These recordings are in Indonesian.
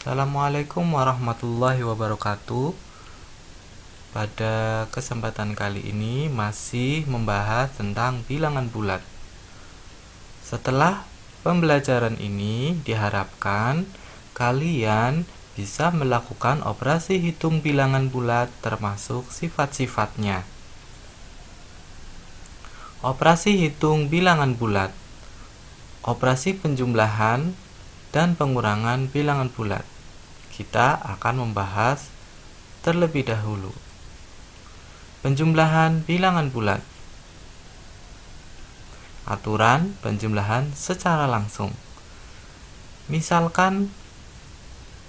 Assalamualaikum warahmatullahi wabarakatuh. Pada kesempatan kali ini masih membahas tentang bilangan bulat. Setelah pembelajaran ini diharapkan kalian bisa melakukan operasi hitung bilangan bulat termasuk sifat-sifatnya. Operasi hitung bilangan bulat, operasi penjumlahan dan pengurangan bilangan bulat. Kita akan membahas terlebih dahulu. Penjumlahan bilangan bulat. Aturan penjumlahan secara langsung. Misalkan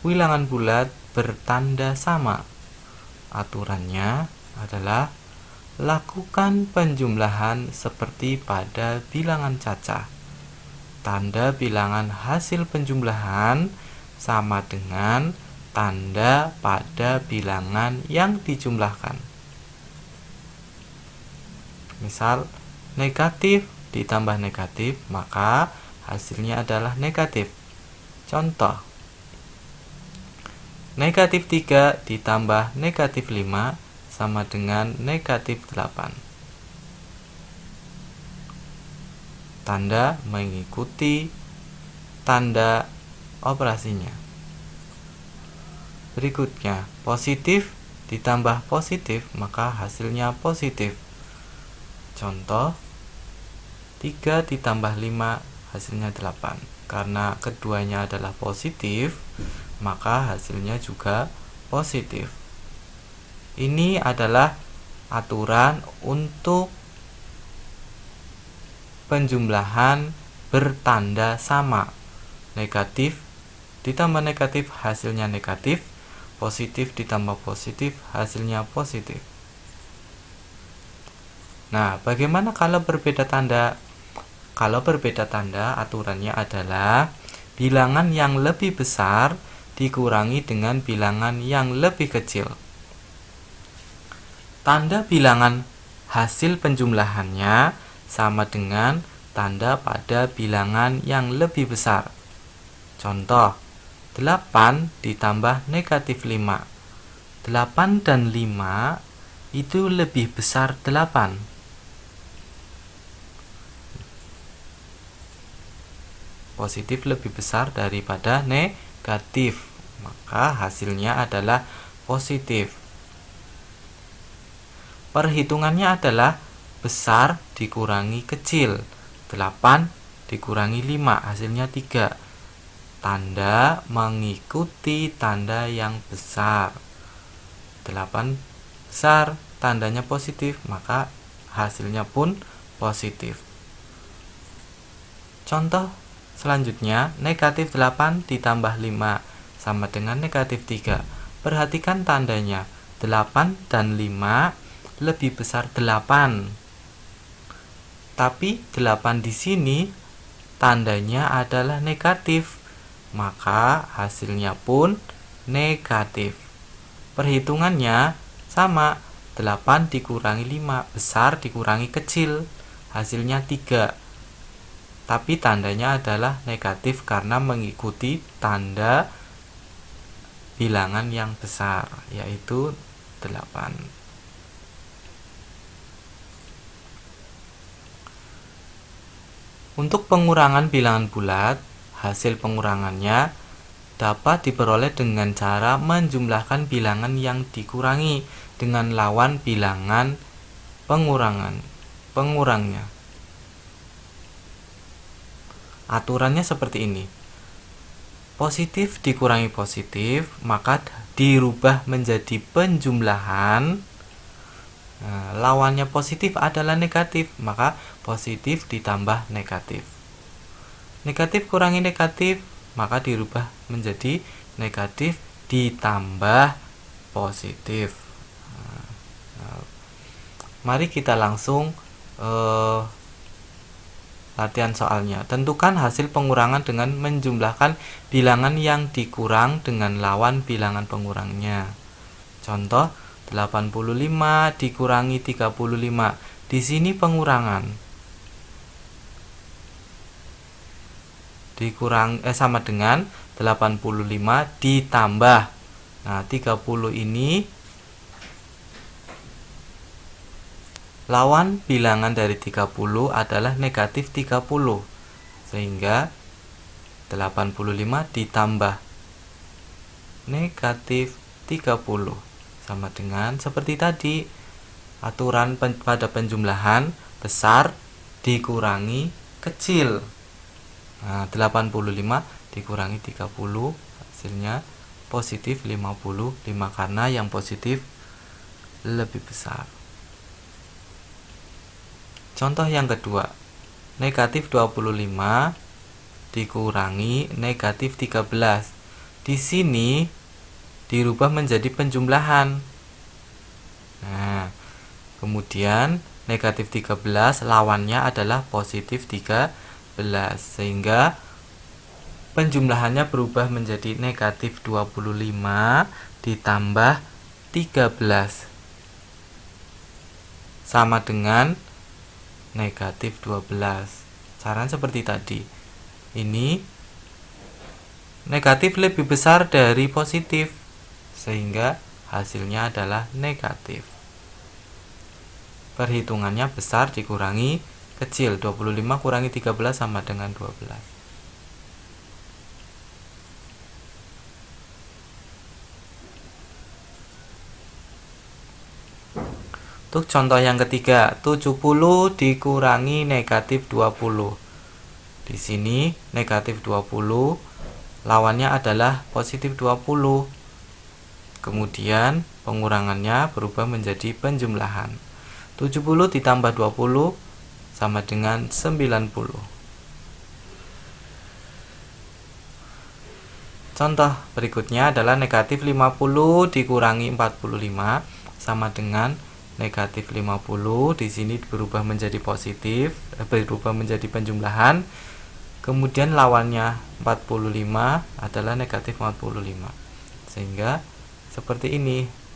bilangan bulat bertanda sama. Aturannya adalah lakukan penjumlahan seperti pada bilangan cacah. Tanda bilangan hasil penjumlahan sama dengan tanda pada bilangan yang dijumlahkan. Misal, negatif ditambah negatif, maka hasilnya adalah negatif. Contoh, negatif 3 ditambah negatif 5 sama dengan negatif 8. Tanda mengikuti tanda operasinya. Berikutnya, positif ditambah positif, maka hasilnya positif. Contoh, 3 ditambah 5 hasilnya 8. Karena keduanya adalah positif, maka hasilnya juga positif. Ini adalah aturan untuk penjumlahan bertanda sama. Negatif ditambah negatif hasilnya negatif, positif ditambah positif hasilnya positif. Nah, bagaimana kalau berbeda tanda? Kalau berbeda tanda, aturannya adalah bilangan yang lebih besar dikurangi dengan bilangan yang lebih kecil. Tanda bilangan hasil penjumlahannya sama dengan tanda pada bilangan yang lebih besar. Contoh, 8 ditambah negatif 5. 8 dan 5 itu lebih besar 8. Positif lebih besar daripada negatif, maka hasilnya adalah positif. Perhitungannya adalah besar dikurangi kecil. 8 dikurangi 5 hasilnya 3. Tanda mengikuti tanda yang besar. 8 besar, tandanya positif, maka hasilnya pun positif. Contoh selanjutnya, negatif 8 ditambah 5 sama dengan negatif 3. Perhatikan tandanya, 8 dan 5 lebih besar 8. Tapi 8 di sini tandanya adalah negatif, maka hasilnya pun negatif. Perhitungannya sama, 8 dikurangi 5, besar dikurangi kecil, hasilnya 3. Tapi tandanya adalah negatif karena mengikuti tanda bilangan yang besar, yaitu 8. Untuk pengurangan bilangan bulat, hasil pengurangannya dapat diperoleh dengan cara menjumlahkan bilangan yang dikurangi dengan lawan bilangan pengurangnya. Aturannya seperti ini. Positif dikurangi positif, maka dirubah menjadi penjumlahan. Lawannya positif adalah negatif, maka positif ditambah negatif. Negatif kurangi negatif, maka dirubah menjadi negatif ditambah positif. Mari kita langsung latihan soalnya. Tentukan hasil pengurangan dengan menjumlahkan bilangan yang dikurang dengan lawan bilangan pengurangnya. Contoh, 85 dikurangi 35. Di sini pengurangan. sama dengan 85 ditambah. Nah, 30 ini lawan bilangan dari 30 adalah negatif 30. Sehingga 85 ditambah negatif 30 sama dengan seperti tadi, aturan pada penjumlahan besar dikurangi kecil. Nah, 85 dikurangi 30 hasilnya positif 55 karena yang positif lebih besar. Contoh yang kedua, negatif 25 dikurangi negatif 13. Di sini dirubah menjadi penjumlahan. Nah, kemudian negatif 13 lawannya adalah positif 13, sehingga penjumlahannya berubah menjadi negatif 25 ditambah 13 sama dengan negatif 12. Saran seperti tadi. Ini negatif lebih besar dari positif, sehingga hasilnya adalah negatif. Perhitungannya besar dikurangi kecil. 25 kurangi 13 sama dengan 12. Untuk contoh yang ketiga, 70 dikurangi negatif 20. Di sini negatif 20 lawannya adalah positif 20. Kemudian pengurangannya berubah menjadi penjumlahan. 70 ditambah 20 sama dengan 90. Contoh berikutnya adalah negatif 50 dikurangi 45 sama dengan negatif 50. Di sini berubah menjadi positif, berubah menjadi penjumlahan. Kemudian lawannya 45 adalah negatif 45. Sehingga seperti ini.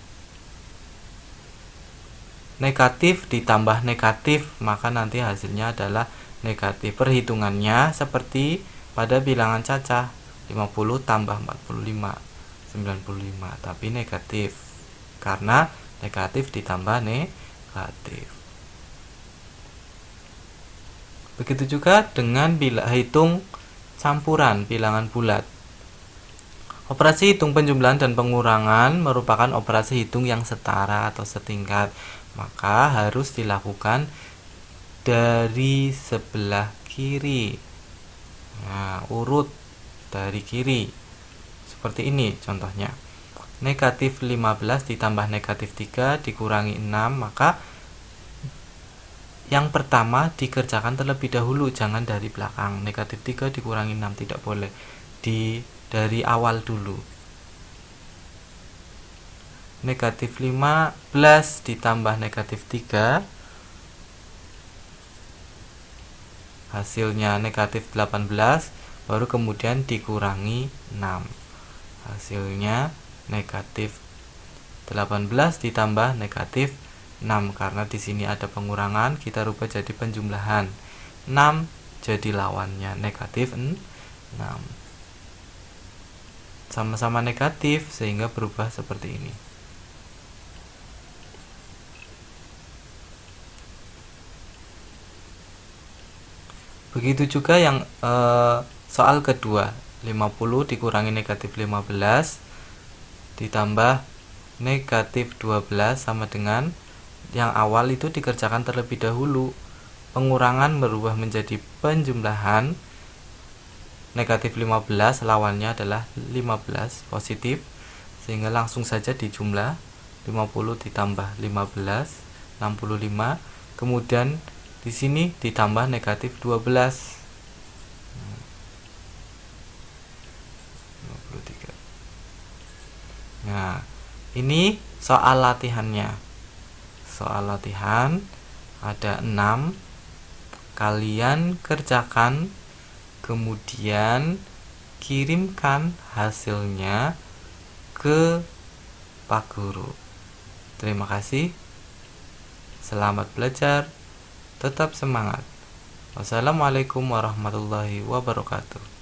Negatif ditambah negatif, maka nanti hasilnya adalah negatif. Perhitungannya seperti pada bilangan cacah, 50 tambah 45, 95, tapi negatif. Karena negatif ditambah negatif. Begitu juga dengan hitung campuran bilangan bulat. Operasi hitung penjumlahan dan pengurangan merupakan operasi hitung yang setara atau setingkat, maka harus dilakukan dari sebelah kiri. Nah, urut dari kiri. Seperti ini contohnya. Negatif 15 ditambah negatif 3 dikurangi 6, maka yang pertama dikerjakan terlebih dahulu, jangan dari belakang. Negatif 3 dikurangi 6, tidak boleh. Dari awal dulu. Negatif 15 ditambah negatif 3 hasilnya negatif 18, baru kemudian dikurangi 6. Hasilnya negatif 18 ditambah negatif 6, karena di sini ada pengurangan, kita rubah jadi penjumlahan. 6 jadi lawannya negatif 6. Sama-sama negatif sehingga berubah seperti ini. Begitu juga yang soal kedua, 50 dikurangi negatif 15 ditambah negatif 12 sama dengan yang awal itu dikerjakan terlebih dahulu. Pengurangan berubah menjadi penjumlahan. Negatif 15 lawannya adalah 15 positif, sehingga langsung saja dijumlah. 50 ditambah 15 65. Kemudian di sini ditambah negatif 12. 53. Nah, ini soal latihannya. Soal latihan ada 6. Kalian kerjakan, kemudian kirimkan hasilnya ke Pak Guru. Terima kasih. Selamat belajar. Tetap semangat. Wassalamualaikum warahmatullahi wabarakatuh.